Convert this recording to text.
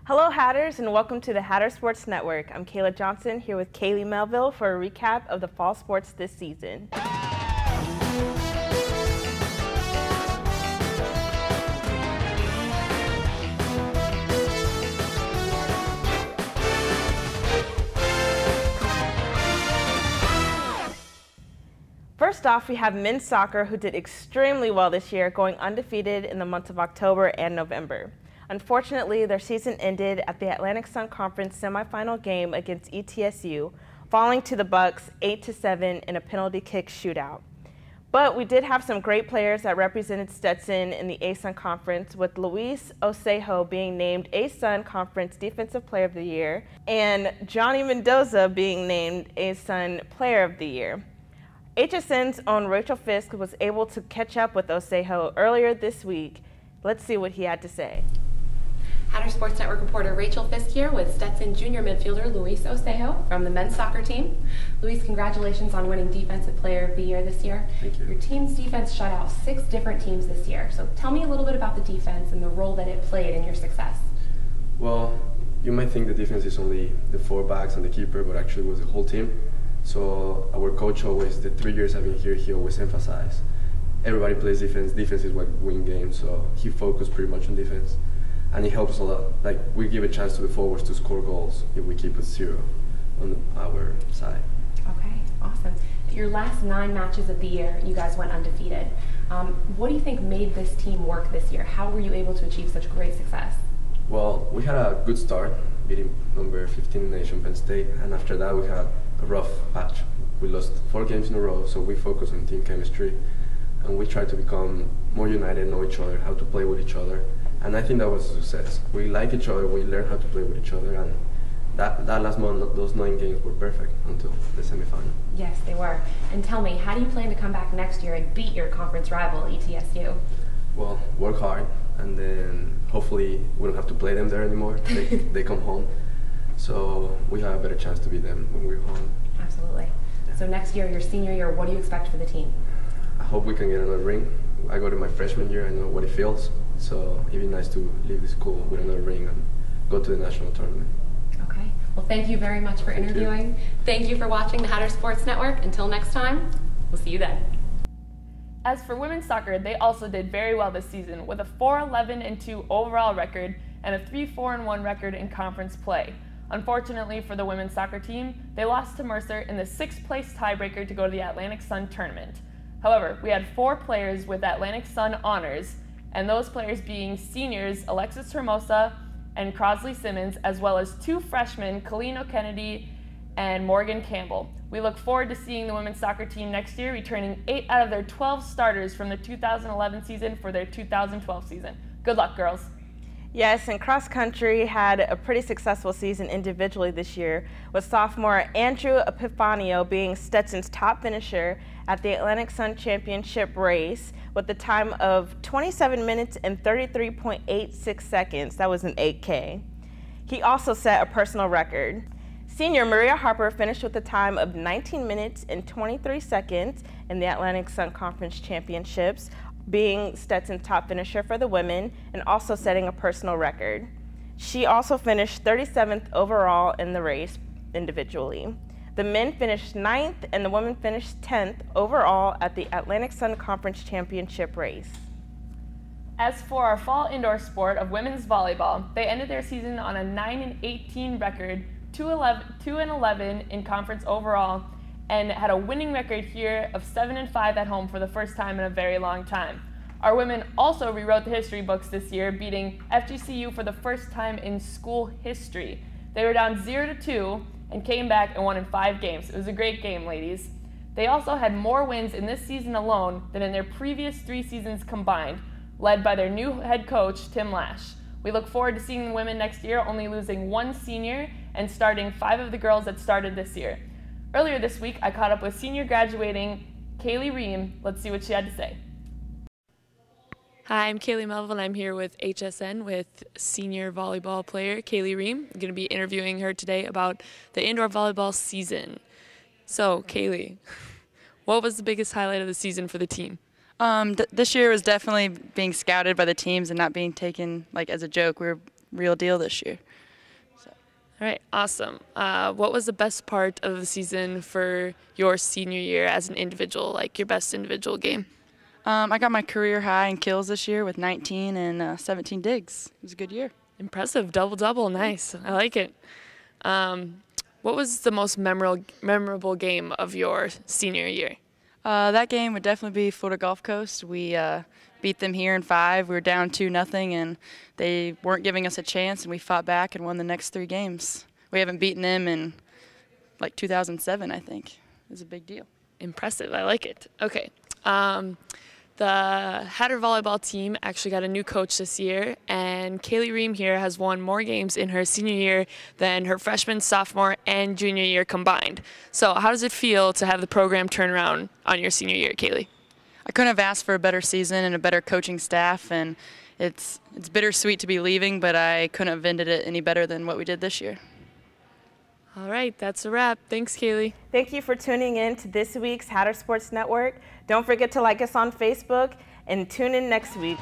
Hello Hatters and welcome to the Hatter Sports Network. I'm Kayla Johnson here with Kaley Melville for a recap of the fall sports this season. First off, we have men's soccer who did extremely well this year, going undefeated in the months of October and November. Unfortunately, their season ended at the Atlantic Sun Conference semifinal game against ETSU, falling to the Bucks 8-7 in a penalty kick shootout. But we did have some great players that represented Stetson in the ASUN Conference, with Luis Ocejo being named ASUN Conference Defensive Player of the Year and Johnny Mendoza being named ASUN Player of the Year. HSN's own Rachel Fisk was able to catch up with Ocejo earlier this week. Let's see what he had to say. Hatter Sports Network reporter Rachel Fisk here with Stetson junior midfielder Luis Ocejo from the men's soccer team. Luis, congratulations on winning Defensive Player of the Year this year. Thank you. Your team's defense shut out 6 different teams this year. So tell me a little bit about the defense and the role that it played in your success. Well, you might think the defense is only the 4 backs and the keeper, but actually it was the whole team. So our coach always, the 3 years I've been here, he always emphasized everybody plays defense. Defense is what wins games. So he focused pretty much on defense. And it helps a lot. Like, we give a chance to the forwards to score goals if we keep it 0 on our side. Okay, awesome. Your last 9 matches of the year, you guys went undefeated. What do you think made this team work this year? How were you able to achieve such great success? Well, we had a good start, beating number 15 in the nation, Penn State, and after that we had a rough patch. We lost 4 games in a row, so we focused on team chemistry, and we tried to become more united, know each other, how to play with each other. And I think that was a success. We like each other, we learned how to play with each other, and that last month, those 9 games were perfect until the semifinal. Yes, they were. And tell me, how do you plan to come back next year and beat your conference rival, ETSU? Well, work hard, and then hopefully we don't have to play them there anymore. They come home. So we have a better chance to beat them when we're home. Absolutely. Yeah. So next year, your senior year, what do you expect for the team? I hope we can get another ring. I go to my freshman year, I know what it feels. So it'd be nice to leave the school with another ring and go to the national tournament. Okay. Well, thank you very much for interviewing. Thank you for watching the Hatter Sports Network. Until next time, we'll see you then. As for women's soccer, they also did very well this season with a 4-11-2 overall record and a 3-4-1 record in conference play. Unfortunately for the women's soccer team, they lost to Mercer in the 6th place tiebreaker to go to the Atlantic Sun tournament. However, we had 4 players with Atlantic Sun honors, and those players being seniors Alexis Hermosa and Crosley Simmons, as well as 2 freshmen, Kalino Kennedy and Morgan Campbell. We look forward to seeing the women's soccer team next year, returning 8 out of their 12 starters from the 2011 season for their 2012 season. Good luck, girls. Yes, and cross country had a pretty successful season individually this year, with sophomore Andrew Epifanio being Stetson's top finisher at the Atlantic Sun Championship race with a time of 27 minutes and 33.86 seconds. That was an 8K. He also set a personal record. Senior Maria Harper finished with a time of 19 minutes and 23 seconds in the Atlantic Sun Conference Championships, being Stetson's top finisher for the women and also setting a personal record. She also finished 37th overall in the race individually. The men finished 9th and the women finished 10th overall at the Atlantic Sun Conference Championship race. As for our fall indoor sport of women's volleyball, they ended their season on a 9-18 record, 2-11 in conference overall, and had a winning record here of 7-5 at home for the first time in a very long time. Our women also rewrote the history books this year, beating FGCU for the first time in school history. They were down 0-2 and came back and won in 5 games. It was a great game, ladies. They also had more wins in this season alone than in their previous 3 seasons combined, led by their new head coach, Tim Lash. We look forward to seeing the women next year, only losing 1 senior and starting 5 of the girls that started this year. Earlier this week, I caught up with senior graduating Kaylee Ream. Let's see what she had to say. Hi, I'm Kaley Melville, and I'm here with HSN with senior volleyball player Kaylee Ream. I'm going to be interviewing her today about the indoor volleyball season. So, Kaylee, what was the biggest highlight of the season for the team? This year was definitely being scouted by the teams and not being taken like as a joke. We were real deal this year. So. All right, awesome. What was the best part of the season for your senior year as an individual, like your best individual game? I got my career high in kills this year with 19 and 17 digs. It was a good year. Impressive, double-double, nice. I like it. What was the most memorable game of your senior year? That game would definitely be Florida Gulf Coast. We beat them here in 5. We were down 2-0, and they weren't giving us a chance, and we fought back and won the next 3 games. We haven't beaten them in like 2007, I think. It was a big deal. Impressive, I like it. Okay. The Hatter volleyball team actually got a new coach this year, and Kaylee Ream here has won more games in her senior year than her freshman, sophomore, and junior year combined. So how does it feel to have the program turn around on your senior year, Kaylee? I couldn't have asked for a better season and a better coaching staff, and it's bittersweet to be leaving, but I couldn't have ended it any better than what we did this year. All right, that's a wrap. Thanks, Kaylee. Thank you for tuning in to this week's Hatter Sports Network. Don't forget to like us on Facebook and tune in next week.